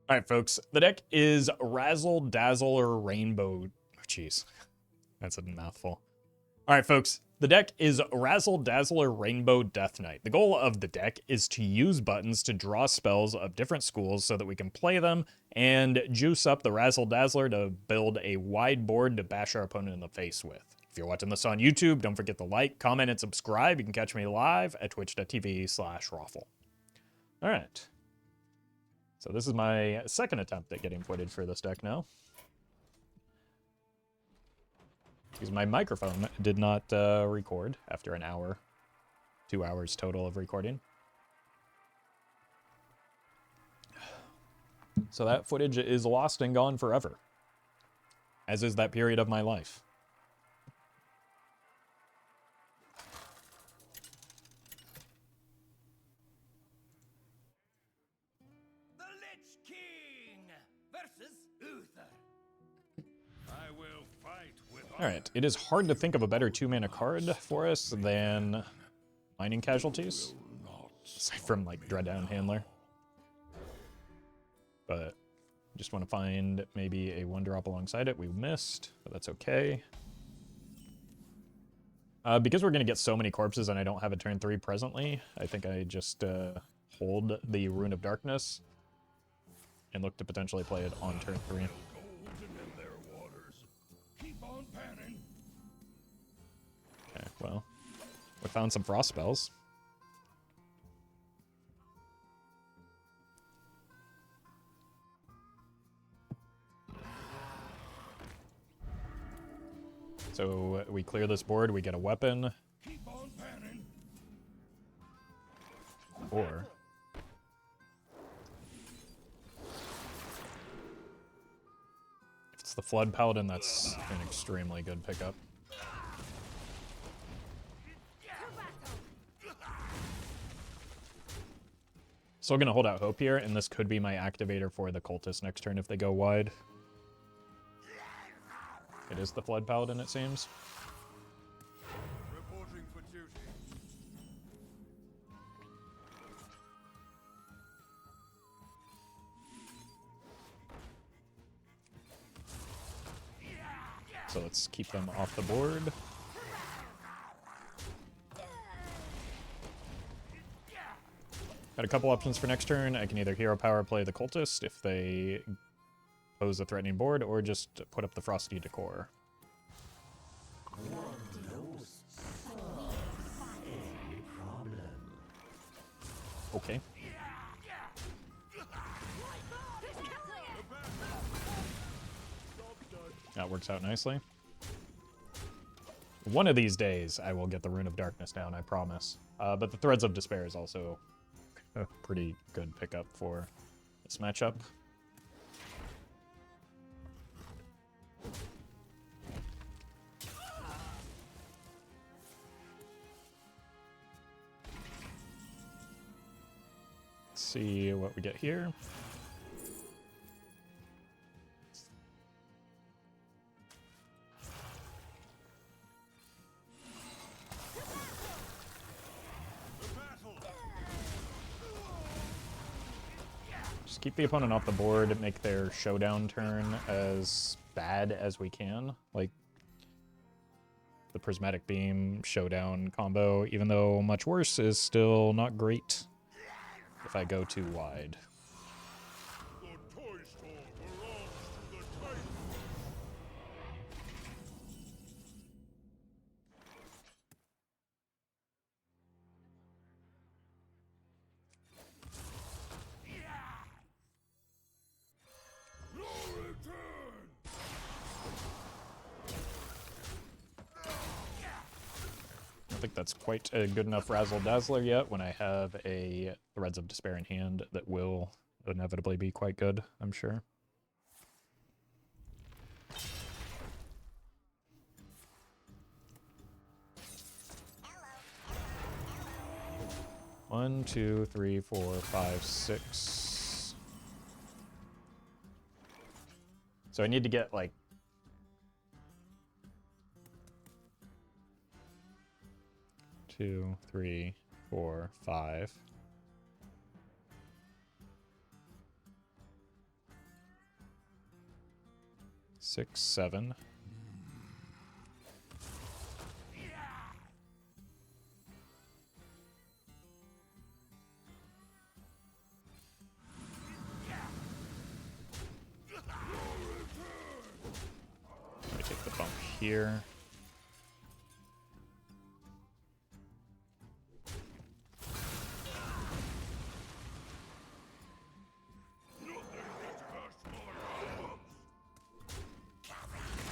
All right, folks. The deck is Razzle-Dazzler Rainbow. Oh, jeez. That's a mouthful. All right, folks. The deck is Razzle-Dazzler Rainbow Death Knight. The goal of the deck is to use buttons to draw spells of different schools so that we can play them and juice up the Razzle-Dazzler to build a wide board to bash our opponent in the face with. If you're watching this on YouTube, don't forget to like, comment, and subscribe. You can catch me live at twitch.tv/Roffle. All right. So this is my second attempt at getting footage for this deck now. Because my microphone did not record after an hour. 2 hours total of recording. So that footage is lost and gone forever. As is that period of my life. Alright, it is hard to think of a better 2-mana card for us than Mining Casualties. Aside from, like, Dreaddown Handler. But just want to find maybe a 1-drop alongside it. We missed, but that's okay. Because we're going to get so many corpses and I don't have a turn 3 presently, I think I just hold the Rune of Darkness and look to potentially play it on turn 3. Okay, well, we found some frost spells. So we clear this board, we get a weapon. Or if it's the Flood Paladin, that's an extremely good pickup. Still gonna hold out hope here, and this could be my activator for the Cultist next turn if they go wide. It is the Flood Paladin, it seems. Reporting for duty. So let's keep them off the board. Got a couple options for next turn. I can either Hero Power play the Cultist if they pose a threatening board, or just put up the Frosty Decor. Okay. That works out nicely. One of these days, I will get the Rune of Darkness down, I promise. But the Threads of Despair is also a pretty good pickup for this matchup. Let's see what we get here. Just keep the opponent off the board, make their showdown turn as bad as we can. Like the Prismatic Beam showdown combo, even though much worse, is still not great if I go too wide. The toy store belongs to the Titan. No return. I don't think that's quite a good enough Razzle-Dazzler yet when I have a Threads of Despair in hand that will inevitably be quite good, I'm sure. One, two, three, 4, 5, 6. So I need to get like 2, 3, 4, 5. 6, 7. Let me take the bump here.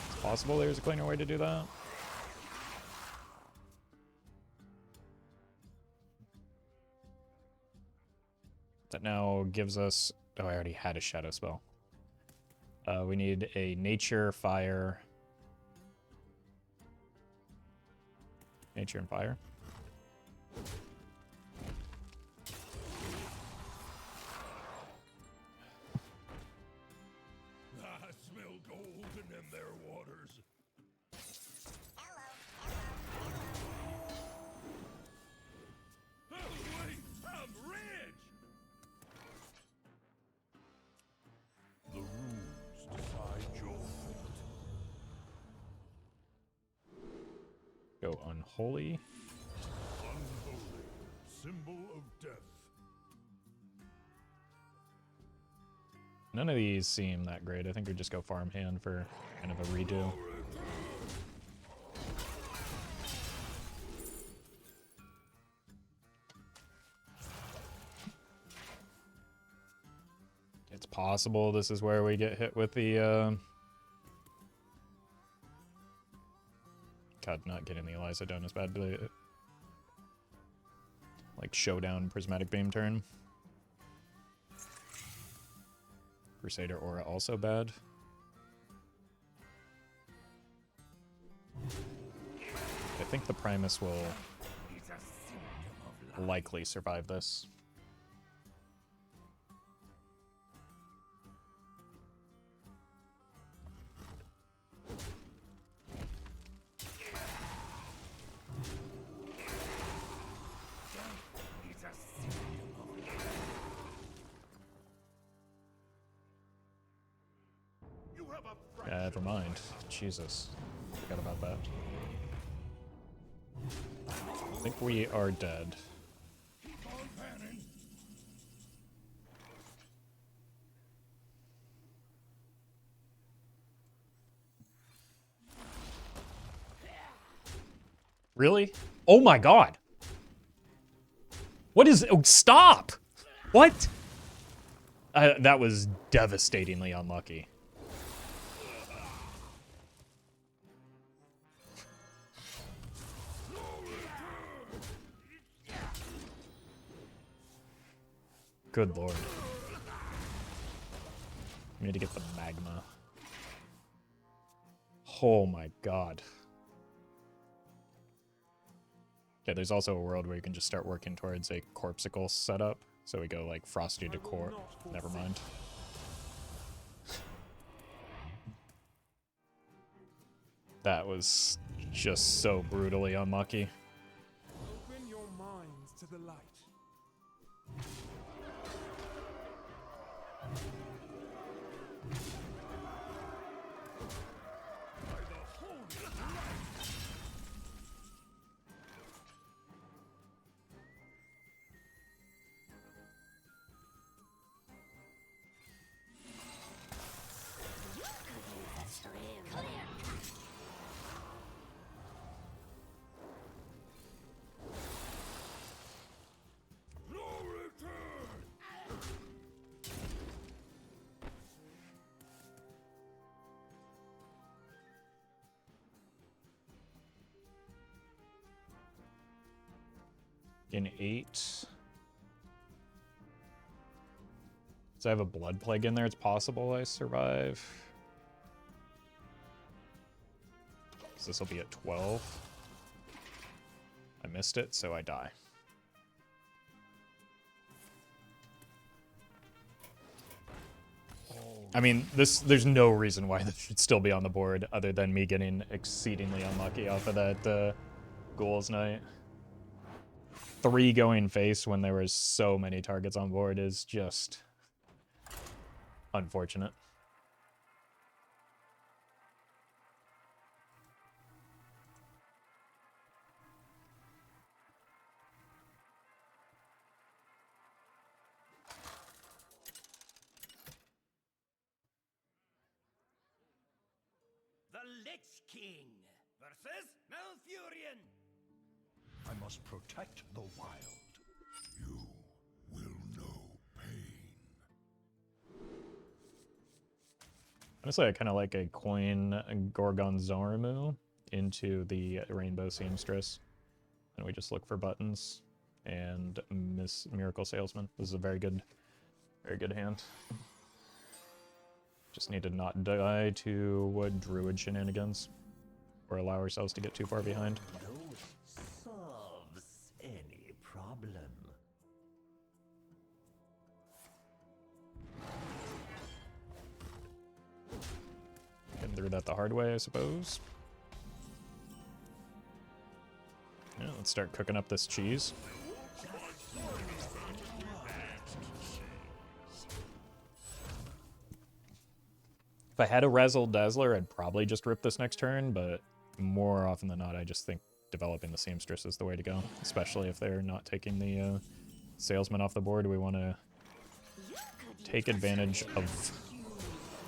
It's possible there's a cleaner way to do that. That now gives us... Oh, I already had a shadow spell. We need a nature, fire. Nature and fire. I smell gold in them there waters. Oh, wait, I'm rich! The runes decide your fate. Go unholy. Unholy, symbol of death. None of these seem that great. I think we just go farmhand for kind of a redo. It's possible this is where we get hit with the... God, not getting the Eliza done is bad. But like showdown prismatic beam turn. Crusader aura also bad. I think the Primus will likely survive this. Never mind. Jesus. Forgot about that. I think we are dead. Really? Oh my god! What is... Oh, stop! What? That was devastatingly unlucky. Good lord. We need to get the magma. Oh my god. Okay, there's also a world where you can just start working towards a corpsicle setup. So we go like Frosty Decor. Never mind. That was just so brutally unlucky. Open your minds to the light. In 8. So I have a blood plague in there. It's possible I survive. So this will be at 12. I missed it, so I die. I mean, there's no reason why this should still be on the board other than me getting exceedingly unlucky off of that Ghouls Night. 3 going face when there was so many targets on board is just unfortunate. The Lich King versus Malfurion. I must protect the wild. You will know pain. Honestly, I kind of like a coin Gorgonzoramu into the Rainbow Seamstress. And we just look for buttons and Miss Miracle Salesman. This is a very good hand. Just need to not die to druid shenanigans or allow ourselves to get too far behind. No solves any problem. Getting through that the hard way, I suppose. Yeah, let's start cooking up this cheese. If I had a Razzle-Dazzler, I'd probably just rip this next turn, but more often than not, I just think developing the Seamstress is the way to go, especially if they're not taking the Salesman off the board. We want to take advantage of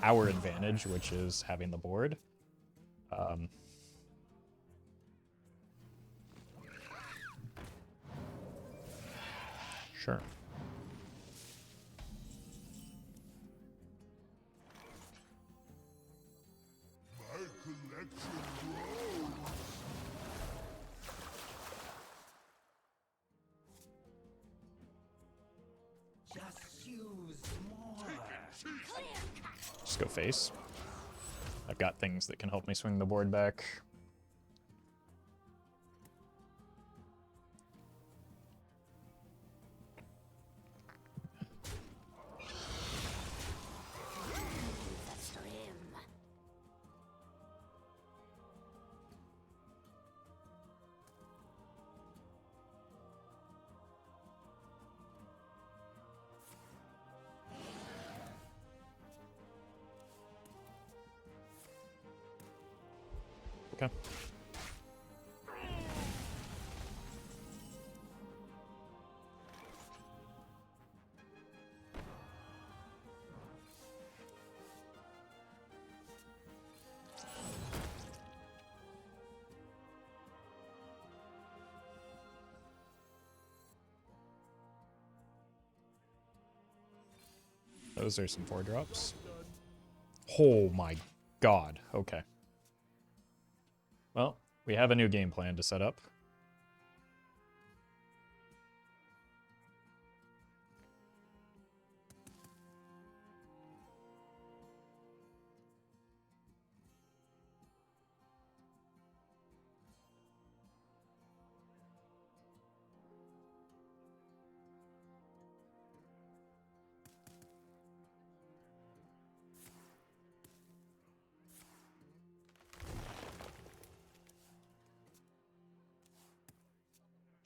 our advantage, which is having the board. Sure. My collection grows. Just use more. Just go face. I've got things that can help me swing the board back. Okay. Those are some 4-drops. Oh my god. Okay. Well, we have a new game plan to set up.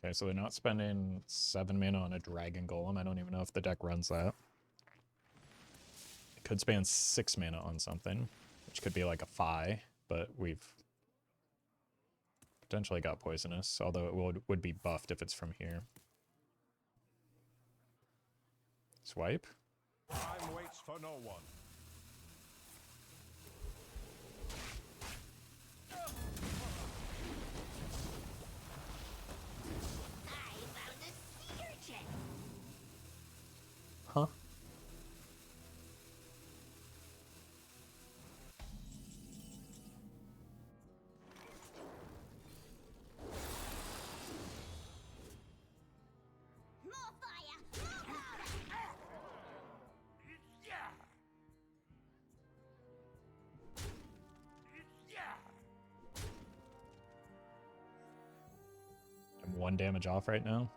Okay, so they're not spending 7 mana on a Dragon Golem. I don't even know if the deck runs that. It could spend 6 mana on something, which could be like a Fi, but we've potentially got Poisonous, although it would be buffed if it's from here. Swipe? Time waits for no one. Huh? I'm 1 damage off right now.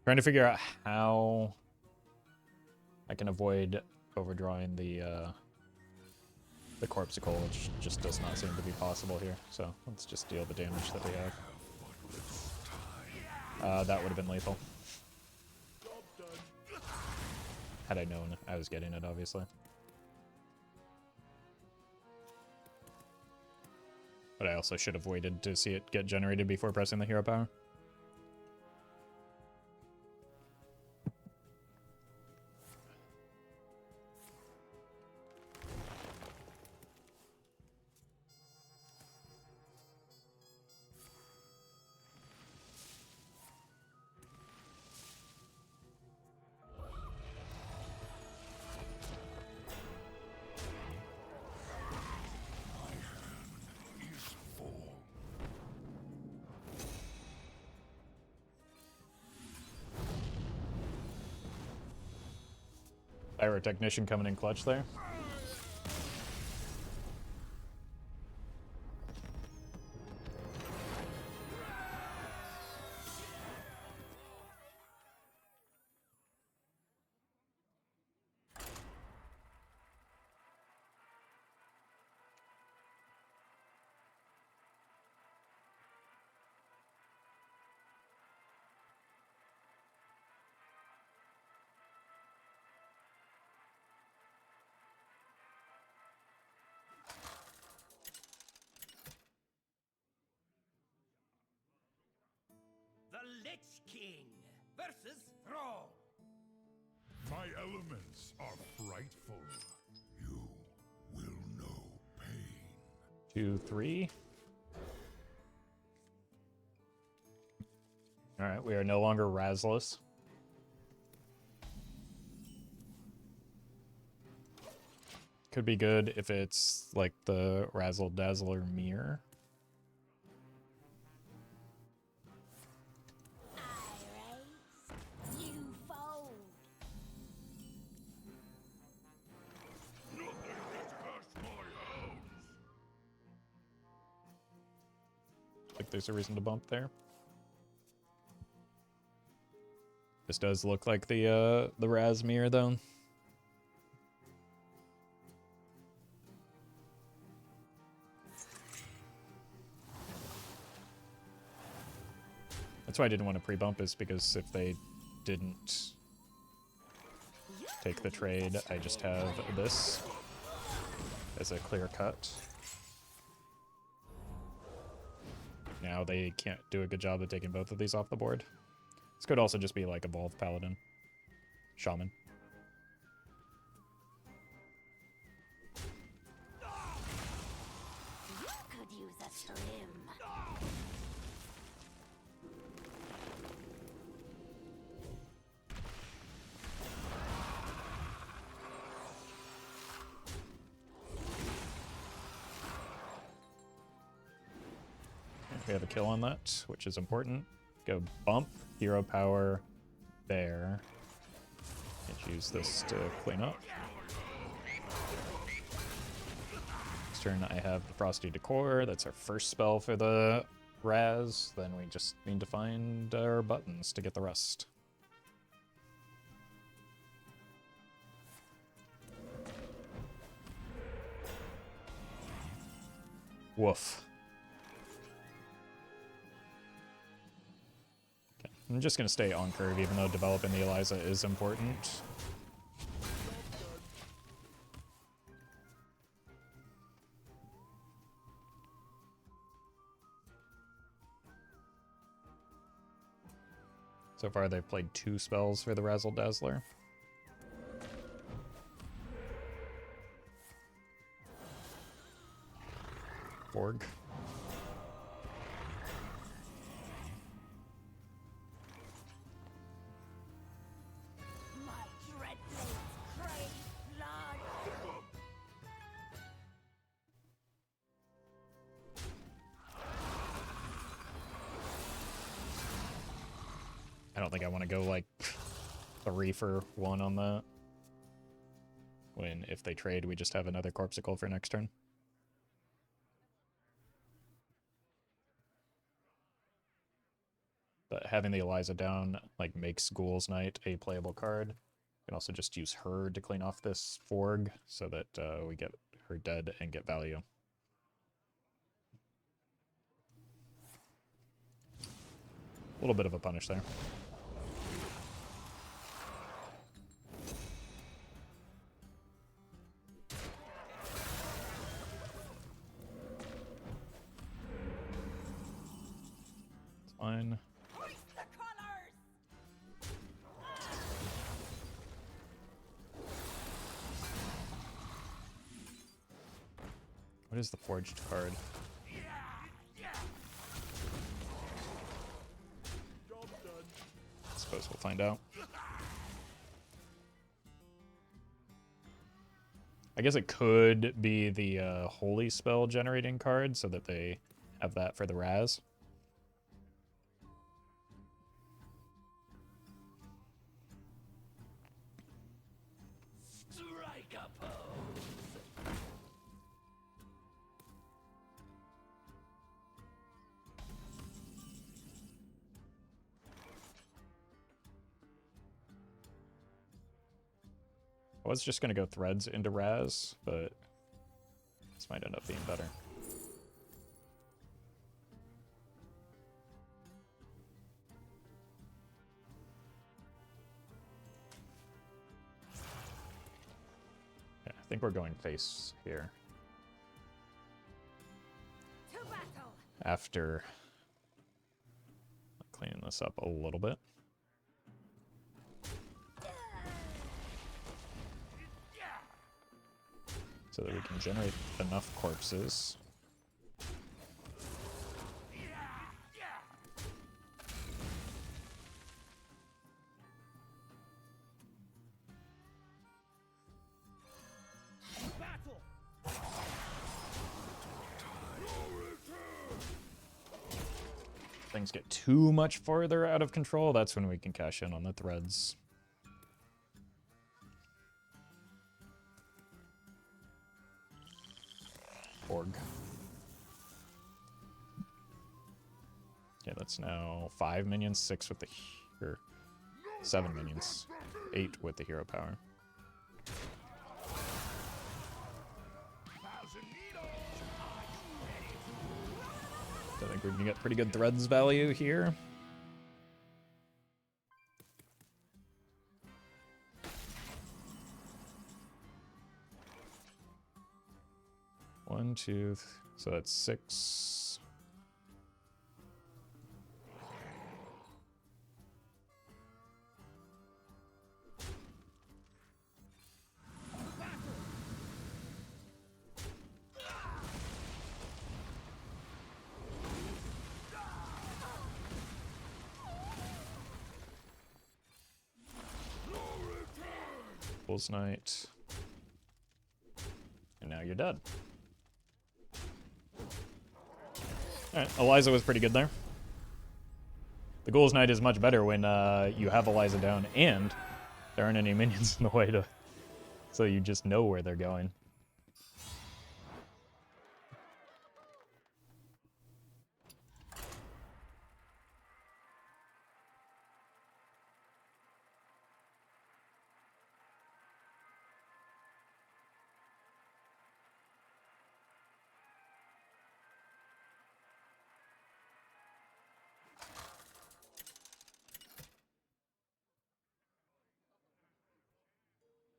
Trying to figure out how I can avoid overdrawing the Corpsicle, which just does not seem to be possible here. So let's just deal the damage that we have. That would have been lethal. Had I known I was getting it, obviously. But I also should have waited to see it get generated before pressing the hero power. Pyrotechnician coming in clutch there. The Lich King versus Thrall. My elements are frightful. You will know pain. 2, 3. Alright, we are no longer Razzless. Could be good if it's like the Razzle-Dazzler mirror. You fold. Nothing gets past my house. Like there's a reason to bump there. This does look like the Raz mirror though. That's why I didn't want to pre-bump, is because if they didn't take the trade, I just have this as a clear cut. Now they can't do a good job of taking both of these off the board. This could also just be like Evolved Paladin. Shaman. You could use a slim. We have a kill on that, which is important. Go bump, hero power, there. And use this to clean up. Next turn I have the Frosty Decor. That's our first spell for the Raz. Then we just need to find our buttons to get the rest. Woof. I'm just going to stay on curve, even though developing the Eliza is important. So far, they've played 2 spells for the Razzle-Dazzler. Borg. My dread blades crave blood. I don't think I want to go like 3 for 1 on that. When if they trade, we just have another Corpsicle for next turn. But having the Eliza down like makes Ghoul's Knight a playable card. You can also just use her to clean off this Forg so that we get her dead and get value. A little bit of a punish there. fine. Hoist the colors! What is the forged card? I suppose we'll find out. I guess it could be the holy spell generating card so that they have that for the Raz. Strike a pose. I was just going to go threads into Raz, but this might end up being better. Yeah, I think we're going face here. To battle! After cleaning this up a little bit. So that we can generate enough corpses. Battle. Things get too much farther out of control, that's when we can cash in on the threads. Org. Yeah, that's now 5 minions, 6 with the or 7 minions, 8 with the hero power. I think we're gonna get pretty good threads value here. One, two, so that's 6. Fool's Night. And now you're dead. Alright, Eliza was pretty good there. The Ghoul's Knight is much better when you have Eliza down and there aren't any minions in the way to... So you just know where they're going.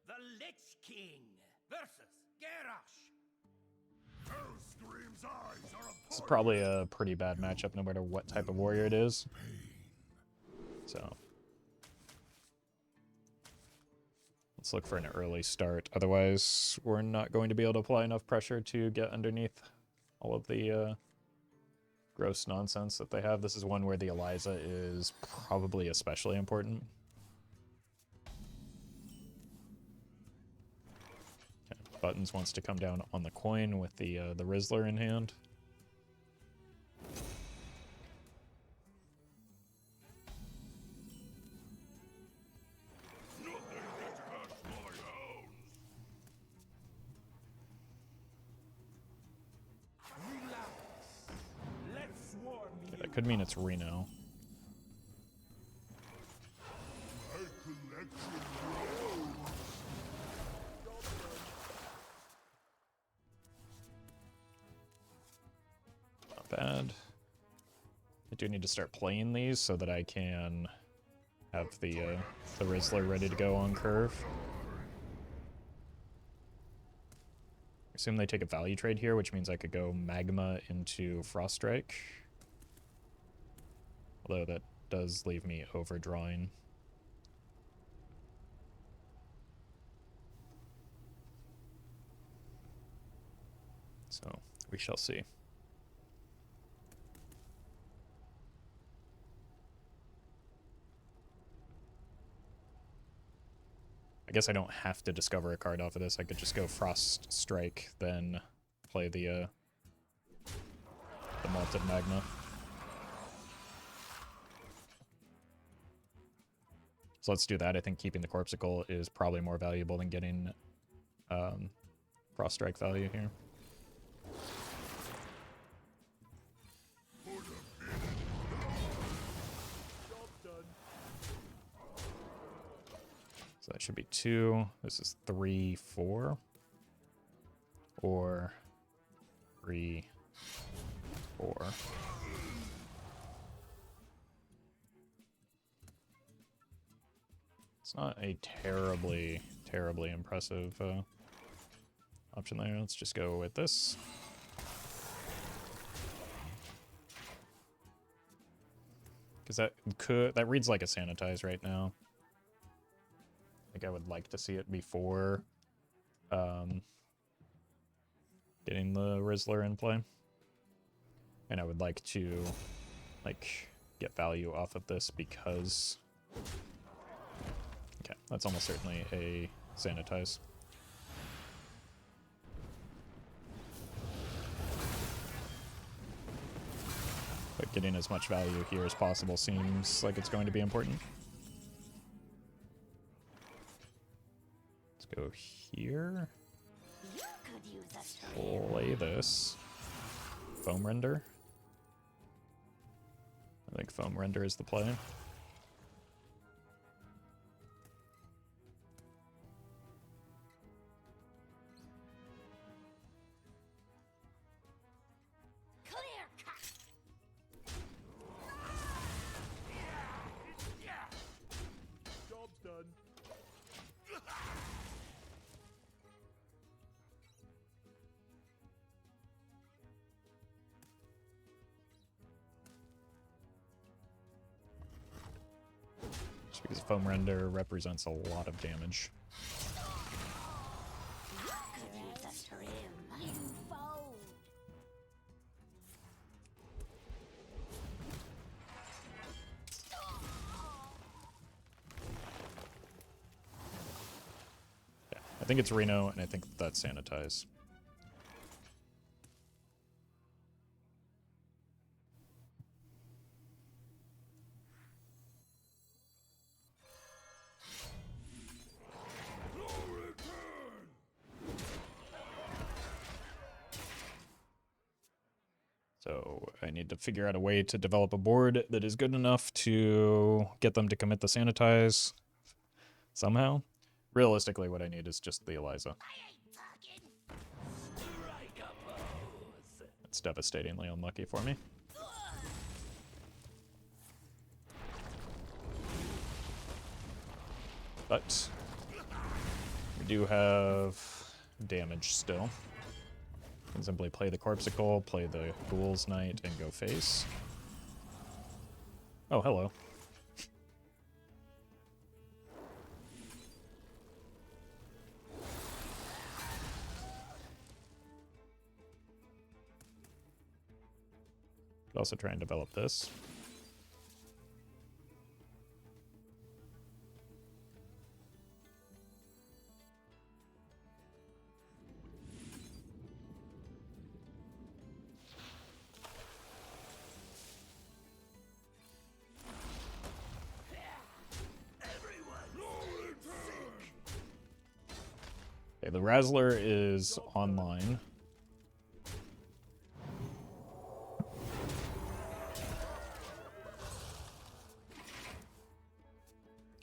The Lich King versus Garrosh. Hellscream's eyes are This is probably a pretty bad matchup no matter what type of warrior it is. So... let's look for an early start. Otherwise, we're not going to be able to apply enough pressure to get underneath all of the gross nonsense that they have. This is one where the Eliza is probably especially important. Okay, Buttons wants to come down on the coin with the Rizzler in hand. Okay, that could mean it's Reno. Not bad. I do need to start playing these so that I can have the Rizzler ready to go on curve. I assume they take a value trade here, which means I could go Magma into Frost Strike. Although that does leave me overdrawing. So, we shall see. I guess I don't have to discover a card off of this. I could just go Frost Strike, then play the Malted Magma. So let's do that. I think keeping the Corpsicle is probably more valuable than getting Frost Strike value here. So that should be 2. This is 3, 4. Or 3, 4. It's not a terribly impressive option there. Let's just go with this. Because that reads like a Sanitize right now. I think I would like to see it before getting the Rizzler in play. And I would like to get value off of this because... Okay, that's almost certainly a Sanitize. But getting as much value here as possible seems like it's going to be important. Let's go here. You could use a trim. Play this. Foam Render. I think Foam Render is the play. Clear cut. Job's done. Just because Foam Render represents a lot of damage. You could use a trim. You fold. Yeah, I think it's Reno, and I think that's Sanitize. So I need to figure out a way to develop a board that is good enough to get them to commit the Sanitize somehow. Realistically, what I need is just the Eliza. It's devastatingly unlucky for me. But we do have damage still. Can simply play the Corpsicle, play the Ghoul's Knight, and go face. Oh, hello. Could also try and develop this. Okay, the Razzler is online.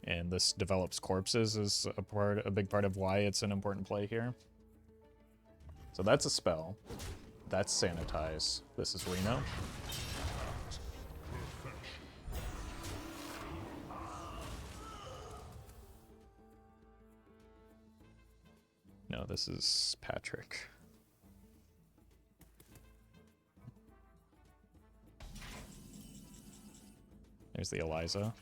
And this develops corpses is a big part of why it's an important play here. So that's a spell. That's Sanitize. This is Reno. No, this is Patrick. There's the Eliza.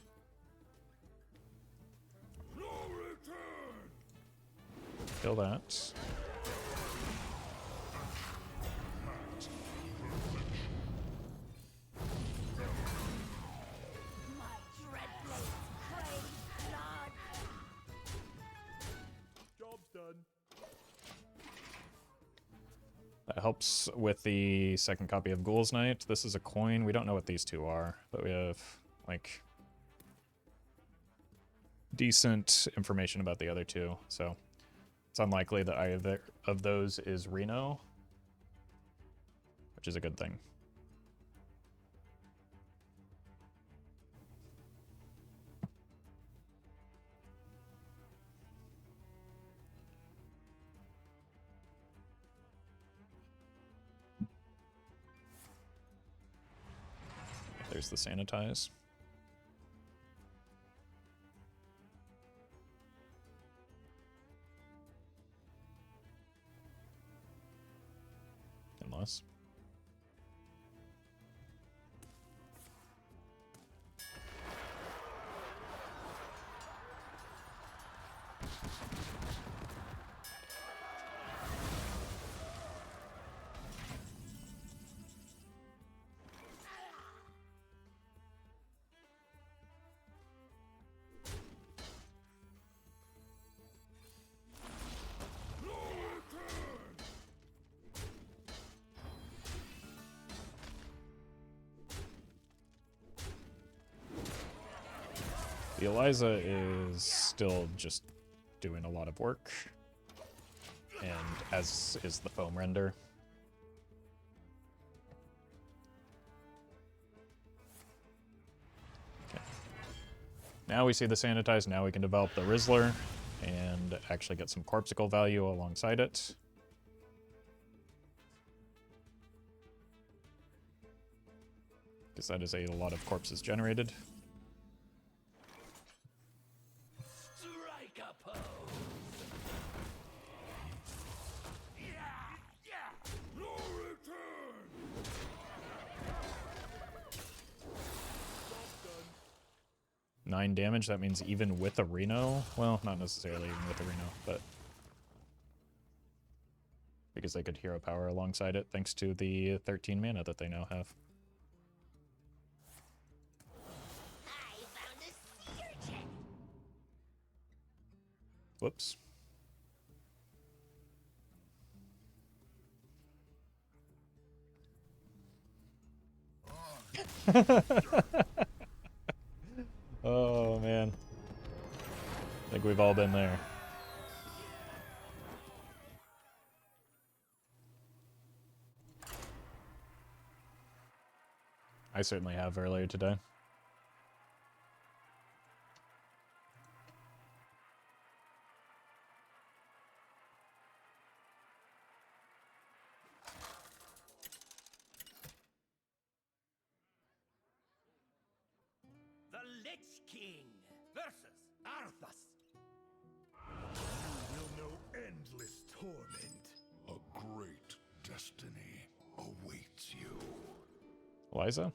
Kill that. My dread blades crave blood. Job's done. That helps with the second copy of Ghoul's Night. This is a coin. We don't know what these two are, but we have, like, decent information about the other two, so it's unlikely that either of those is Reno, which is a good thing. There's the sanitize. Unless. The Eliza is still just doing a lot of work, and as is the foam render. Okay. Now we see the sanitize, now we can develop the Rizzler and actually get some corpsicle value alongside it. Because that is a lot of corpses generated. Strike a pose. No return! 9 damage, that means even with a Reno? Well, not necessarily even with a Reno, but because they could hero power alongside it thanks to the 13 mana that they now have. I found a sea urchin. Whoops. Oh, man. I think we've all been there. I certainly have earlier today. The Lich King versus Arthas. You will know endless torment. A great destiny awaits you. Eliza?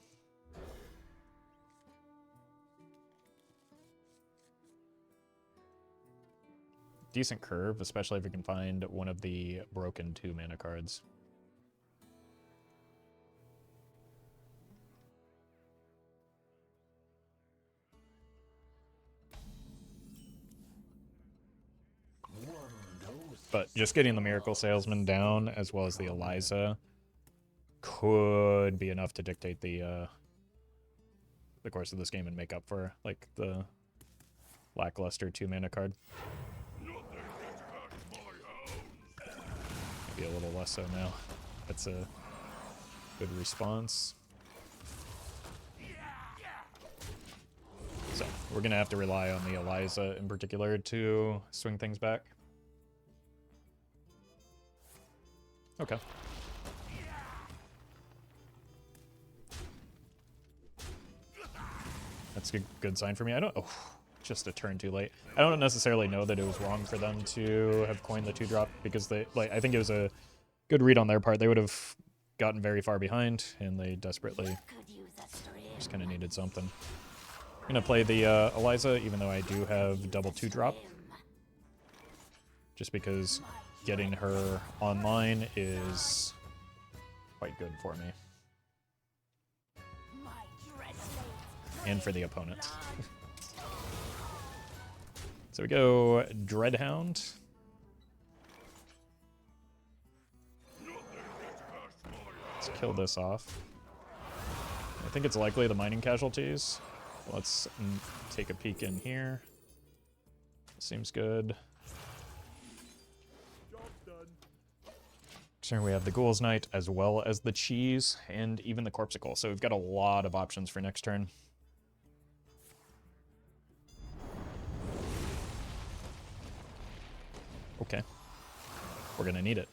Decent curve, especially if you can find one of the broken 2 mana cards. But just getting the Miracle Salesman down, as well as the Eliza, could be enough to dictate the course of this game and make up for, like, the lackluster 2 mana card. Maybe a little less so now. That's a good response. So we're gonna have to rely on the Eliza in particular to swing things back. Okay. That's a good sign for me. I don't... Oh, just a turn too late. I don't necessarily know that it was wrong for them to have coined the 2-drop because they... Like, I think it was a good read on their part. They would have gotten very far behind, and they desperately Could use a stream. just kind of needed something. I'm gonna play the Eliza, even though I do have double 2-drop. Just because getting her online is quite good for me. And for the opponent. So we go Dreadhound. Let's kill this off. I think it's likely the mining casualties. Let's take a peek in here. Seems good. So we have the Ghoul's Knight as well as the Cheese and even the Corpsicle. So we've got a lot of options for next turn. Okay. We're gonna need it.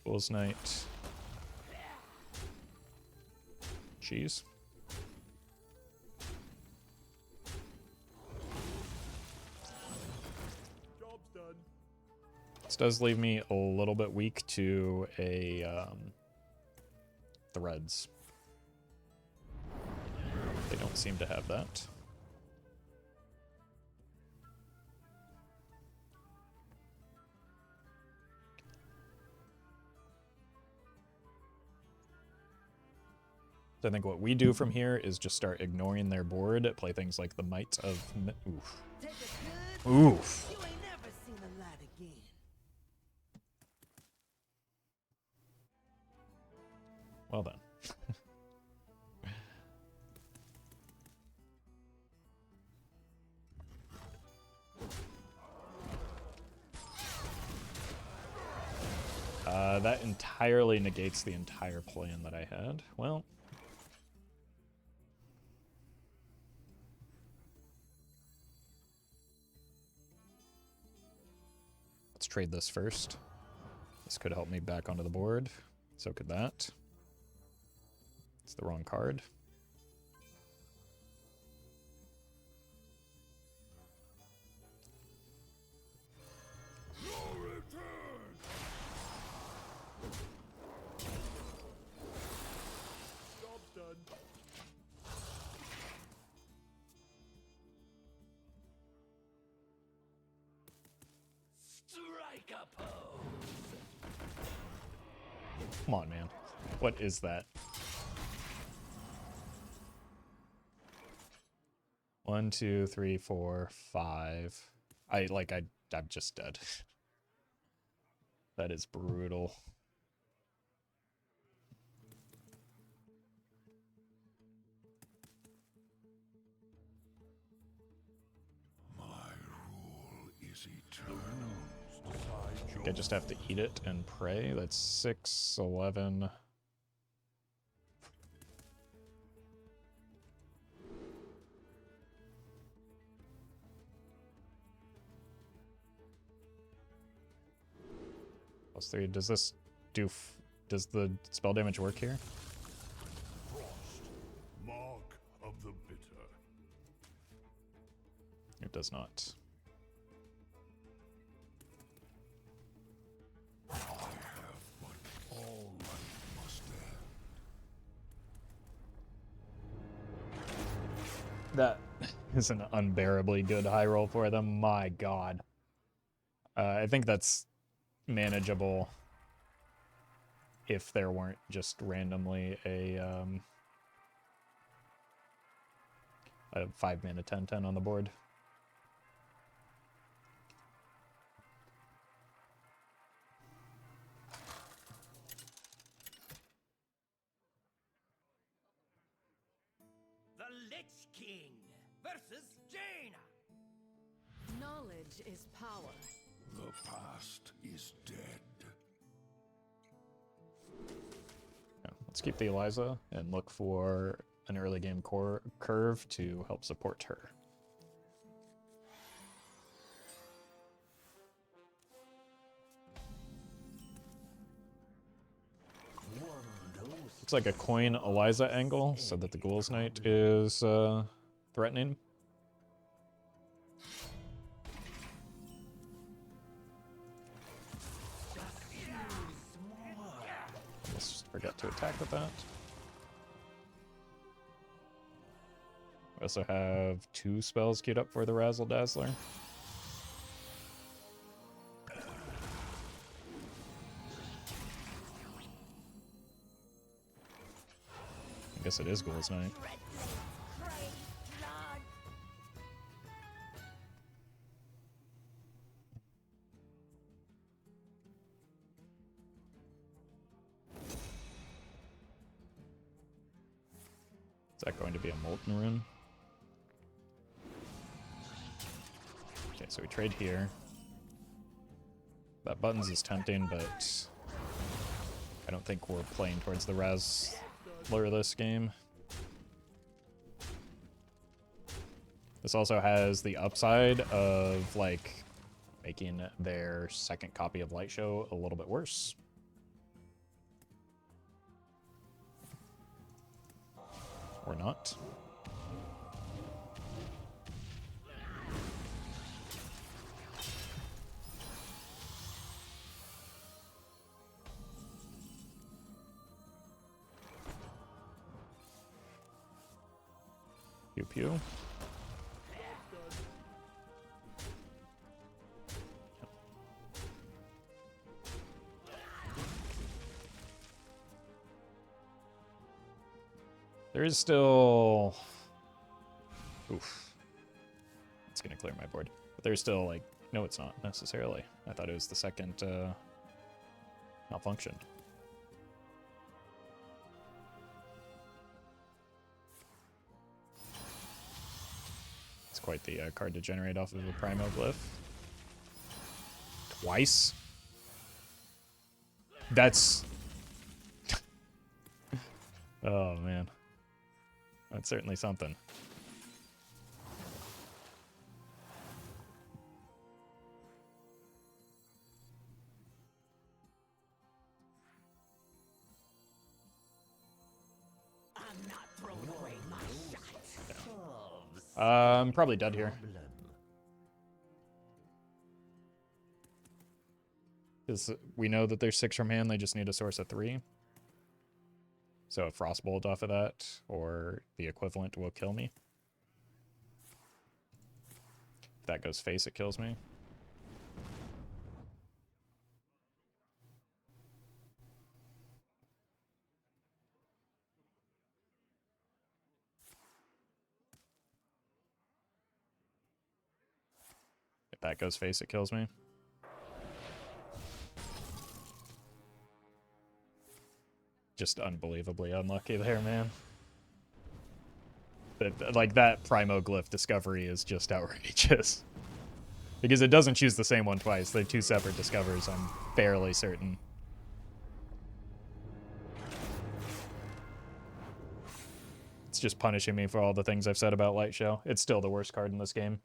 Ghoul's Knight. Cheese. This does leave me a little bit weak to a Threads. They don't seem to have that. So I think what we do from here is just start ignoring their board, play things like the Might of... Oof. Oof. You ain't never seen the light again. Well then. That entirely negates the entire plan that I had. Well... let's trade this first. This could help me back onto the board. So could that. It's the wrong card. Strike a pose. Come on, man. What is that? 1, 2, 3, 4, 5. I'm just dead. That is brutal. My rule is eternal. I think I just have to eat it and pray. That's 6, 11. +3. Does this do... does the spell damage work here? Frost, mark of the bitter. It does not. I have but all life must end. That is an unbearably good high roll for them. My god. I think that's manageable if there weren't just randomly a 5-mana 10/10 on the board. The Lich King versus Jaina. Knowledge is power. The past is dead. Yeah, let's keep the Eliza and look for an early game core curve to help support her. Looks like a coin Eliza angle, so that the Ghouls Knight is threatening. Let's forget to attack with that. We also have 2 spells queued up for the Razzle-Dazzler. I guess it is Ghouls Knight. Is that going to be a Molten Rune? Okay, so we trade here. That buttons is tempting, but I don't think we're playing towards the Razzler this game. This also has the upside of, like, making their second copy of Light Show a little bit worse. Or not. Pew pew. There is still... Oof. It's gonna clear my board. But there's still, like... No, it's not, necessarily. I thought it was the second, malfunction. It's quite the card to generate off of a Primo Glyph. Twice? That's... Oh, man. That's certainly something. I'm not throwing away my shot. I'm probably dead here. Because we know that there's 6 from hand, they just need a source of 3. So a Frostbolt off of that, or the equivalent will kill me. If that goes face, it kills me. If that goes face, it kills me. Just unbelievably unlucky there, man. Like, that Primo Glyph discovery is just outrageous. Because it doesn't choose the same one twice. They're 2 separate discoveries, I'm fairly certain. It's just punishing me for all the things I've said about Light Show. It's still the worst card in this game.